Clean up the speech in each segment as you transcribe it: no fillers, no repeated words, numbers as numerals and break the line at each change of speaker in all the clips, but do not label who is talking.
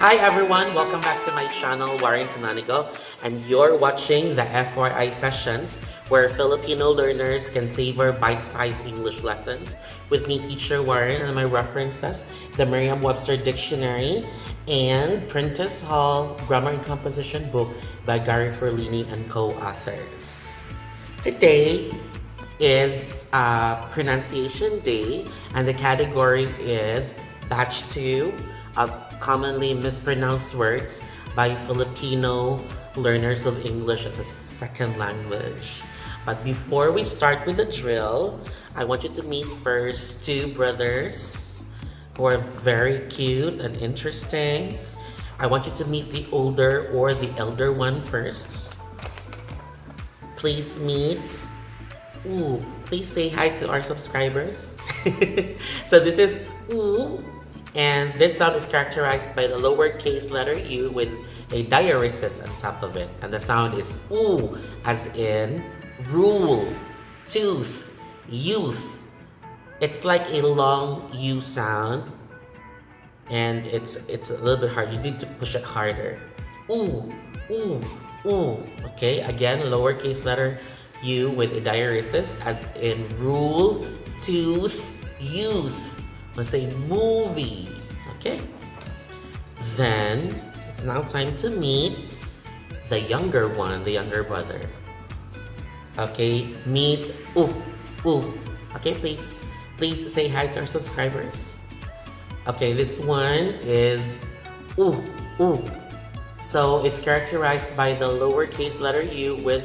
Hi everyone, welcome back to my channel, Warren Canonigo, and you're watching the FYI sessions where Filipino learners can savor bite-sized English lessons with me, teacher Warren, and my references, the Merriam-Webster Dictionary and Prentice Hall Grammar and Composition book by Gary Ferlini and co-authors. Today is Pronunciation Day, and the category is Batch 2 of commonly mispronounced words by Filipino learners of English as a second language. But before we start with the drill, I want you to meet first two brothers who are very cute and interesting. I want you to meet the older or the elder one first. Please meet. Ooh, please say hi to our subscribers. So this is ooh. And this sound is characterized by the lowercase letter u with a diaresis on top of it. And the sound is oo, as in rule, tooth, youth. It's like a long U sound. And it's a little bit hard. You need to push it harder. Ooh, ooh, ooh. Okay, again, lowercase letter u with a diaresis as in rule, tooth, youth. Let's say movie, okay? Then it's now time to meet the younger one, the younger brother. Okay, meet ooh, ooh. Okay, please say hi to our subscribers. Okay, this one is ooh, ooh. So it's characterized by the lowercase letter u with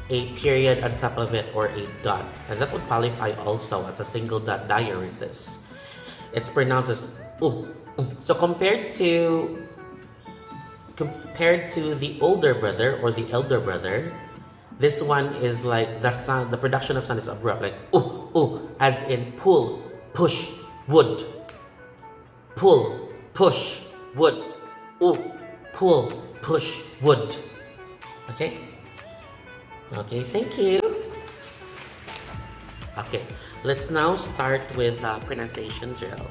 a period on top of it or a dot, and that would qualify also as a single dot diaresis. It's pronounced as ooh, ooh. So compared to the older brother or the elder brother, this one is like the sound, the production of sound is abrupt, like ooh, ooh, as in pull, push, wood. Pull, push, wood. Ooh, pull, push, wood. Okay? Okay, thank you. Okay, let's now start with pronunciation drill.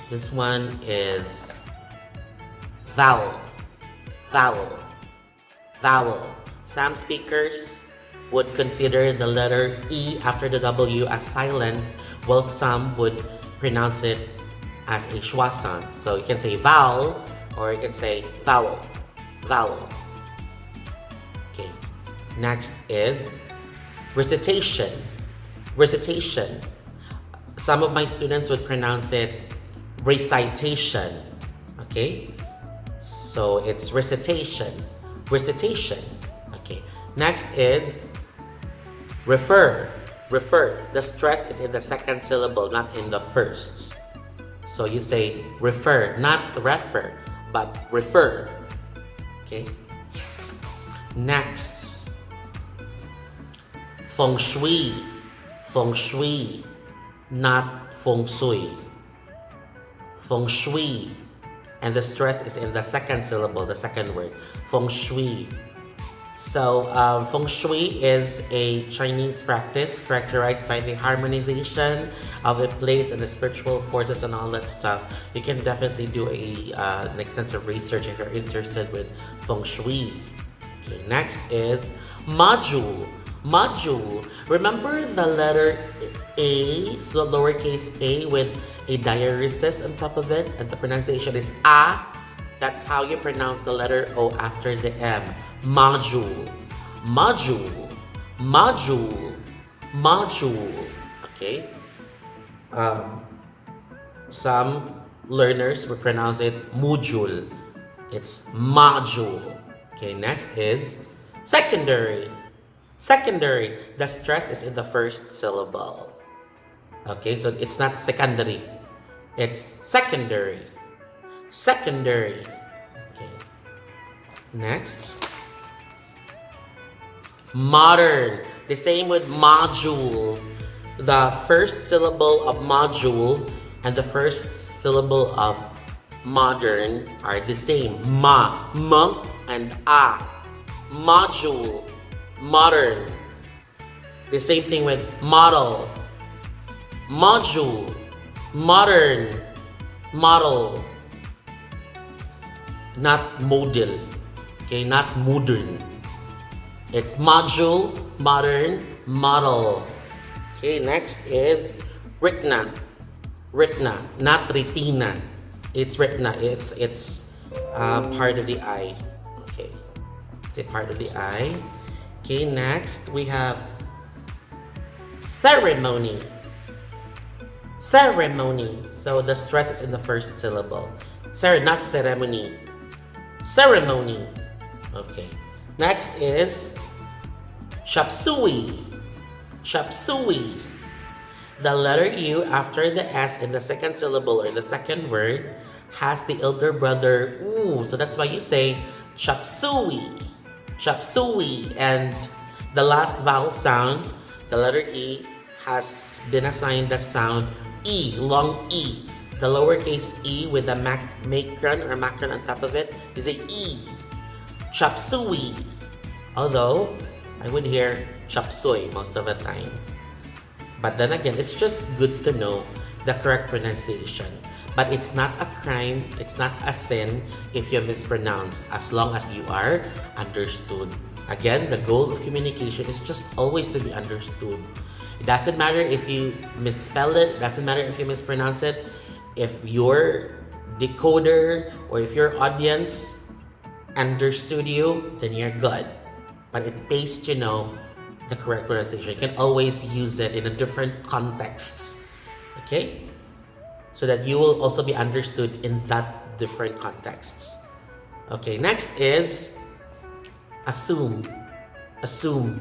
This one is vowel, vowel, vowel. Some speakers would consider the letter E after the W as silent, while some would pronounce it as a schwa sound. So you can say vowel or you can say vowel, vowel. Okay, next is recitation, recitation. Some of my students would pronounce it recitation, okay? So it's recitation, recitation, okay. Next is refer, refer. The stress is in the second syllable, not in the first. So you say refer, not refer, but refer, okay? Next, feng shui, feng shui, not feng shui. Feng shui, and the stress is in the second syllable, the second word, feng shui. So feng shui is a Chinese practice characterized by the harmonization of a place and the spiritual forces and all that stuff. You can definitely do an extensive research if you're interested with feng shui. Okay, next is module. Module. Remember the letter A, so lowercase a with a diaresis on top of it, and the pronunciation is a. That's how you pronounce the letter O after the M. Module, module, module, module. Okay. Some learners will pronounce it module. It's module. Okay. Next is secondary. Secondary, the stress is in the first syllable. Okay, so it's not secondary, it's secondary. Secondary. Okay. Next, modern. The same with module. The first syllable of module and the first syllable of modern are the same. Ma, m, and a. Module. Modern. The same thing with model, module, modern, model. not model. Okay, not modern. It's module, modern, model. Okay, next is retina. Retina, not retina. It's retina. It's part of the eye. Okay, it's a part of the eye. Okay, next we have ceremony. Ceremony. So the stress is in the first syllable. Not ceremony. Ceremony. Okay. Next is chop suey. Chop suey. The letter U after the S in the second syllable or the second word has the elder brother oo. So that's why you say chop suey. Chop suey. And the last vowel sound, the letter E, has been assigned the sound E, long E. The lowercase e with the macron or macron on top of it is a E. Chop suey. Although, I would hear chop suey most of the time. But then again, it's just good to know the correct pronunciation. But it's not a crime, it's not a sin if you mispronounce, as long as you are understood. Again, the goal of communication is just always to be understood. It doesn't matter if you misspell it, doesn't matter if you mispronounce it. If your decoder or if your audience understood you, then you're good. But it pays to know the correct pronunciation. You can always use it in a different contexts. Okay? So that you will also be understood in that different contexts. Okay, next is assume. Assume.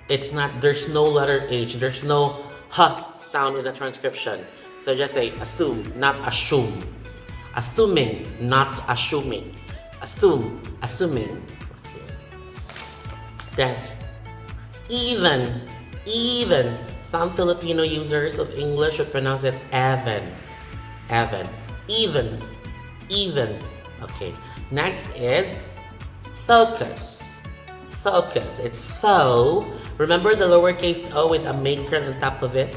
It's not, there's no letter H, there's no H sound in the transcription. So just say assume, not assume. Assuming, not assuming. Assume, assuming. Okay. Next, even, even. Some Filipino users of English would pronounce it even, even, even, even. Okay. Next is focus, focus. It's fo. Remember the lowercase o with a macron on top of it?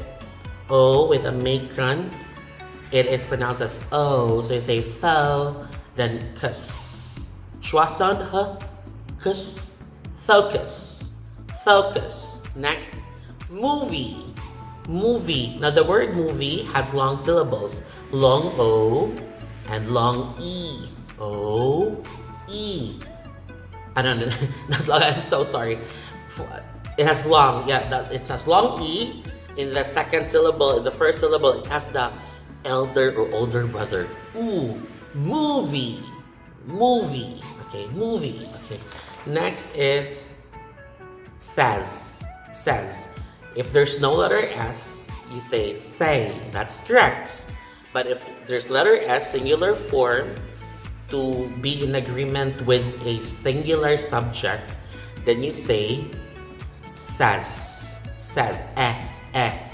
O with a macron, it is pronounced as O. So you say fo, then kus. Schwa sound, huh? Kus. Focus. Focus. Next, movie. Movie. Now the word movie has long syllables. Long O and long E. O, E. I don't know, not long, I'm so sorry. It has long, yeah, it has long E. In the second syllable, in the first syllable, it has the elder or older brother. Ooh, movie, movie. Okay, movie. Okay. Next is says, says. If there's no letter S, you say say. That's correct. But if there's letter S, singular form, to be in agreement with a singular subject, then you say says, says,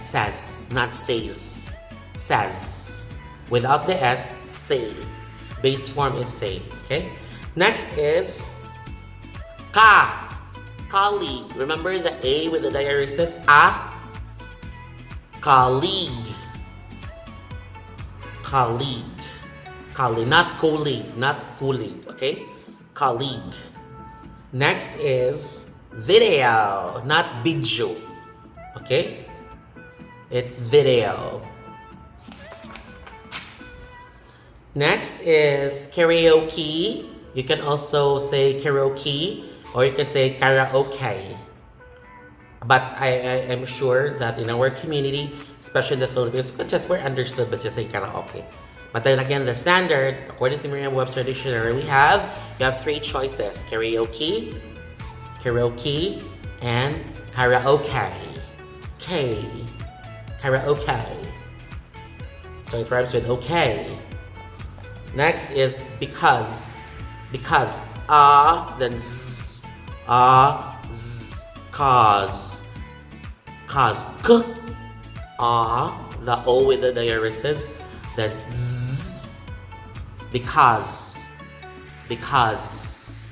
says, not says, says. Without the S, say. Base form is say, okay? Next is colleague. Remember the A with the diaresis? Colleague. Colleague. Colleague, not colleague, not colleague, okay? Colleague. Next is video, not video, okay? It's video. Next is karaoke. You can also say karaoke or you can say karaoke. But I am sure that in our community, especially in the Philippines, we're understood but just say karaoke. But then again, the standard, according to Merriam-Webster Dictionary, you have 3 choices: karaoke, karaoke, and karaoke. Karaoke. So it rhymes with okay. Next is because. Because. Then z. Z. Cause. Cause. K. The O with the diaresis. Then z. Because. Because.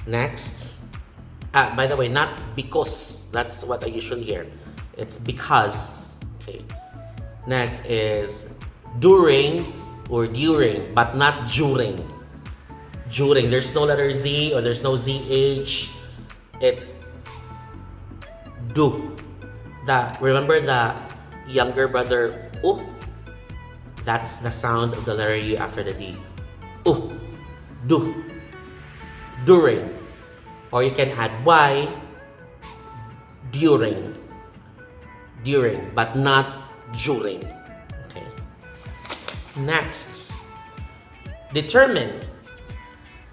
Next. By the way, not because. That's what I usually hear. It's because. Okay. Next is during or during, but not during. During. There's no letter Z or there's no ZH. It's do. Remember the younger brother, oh, that's the sound of the letter U after the D. Oh, do. During. Or you can add Y, during. During, but not during. Okay. Next. Determine.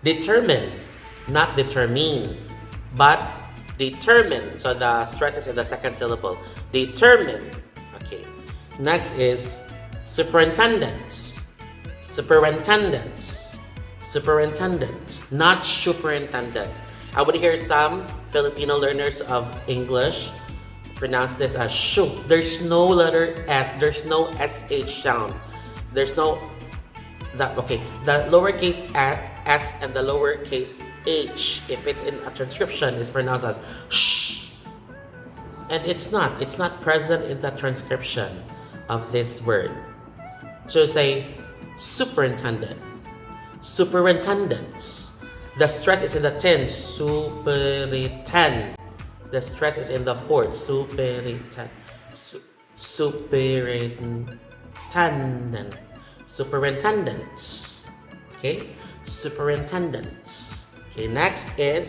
Determine, not determine, but determine. So the stress is in the second syllable. Determine. Okay. Next is superintendents. Superintendents. Superintendent, not superintendent. I would hear some Filipino learners of English pronounce this as shu. There's no letter S. There's no SH sound. There's no okay. The lowercase s and the lowercase h, if it's in a transcription, is pronounced as sh. And it's not. It's not present in the transcription of this word. So say superintendent. Superintendents. The stress is in the 10. Superintend. The stress is in the 4th. Superintend. Superintendent. Superintendents. Okay? Superintendents. Okay, next is,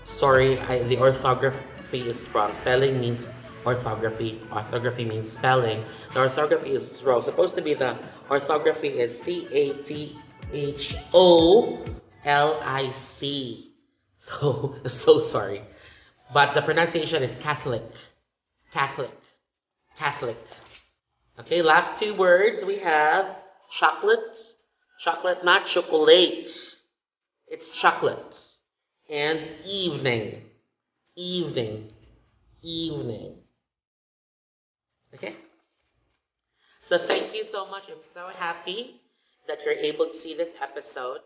sorry, the orthography is wrong. Spelling means orthography. Orthography means spelling. The orthography is wrong. Supposed to be the orthography is CATHOLIC. So sorry. But the pronunciation is Catholic. Catholic. Catholic. Okay, last two words we have chocolate. Chocolate, not chocolate. It's chocolate. And evening. Evening. Evening. Okay? So thank you so much. I'm so happy that you're able to see this episode.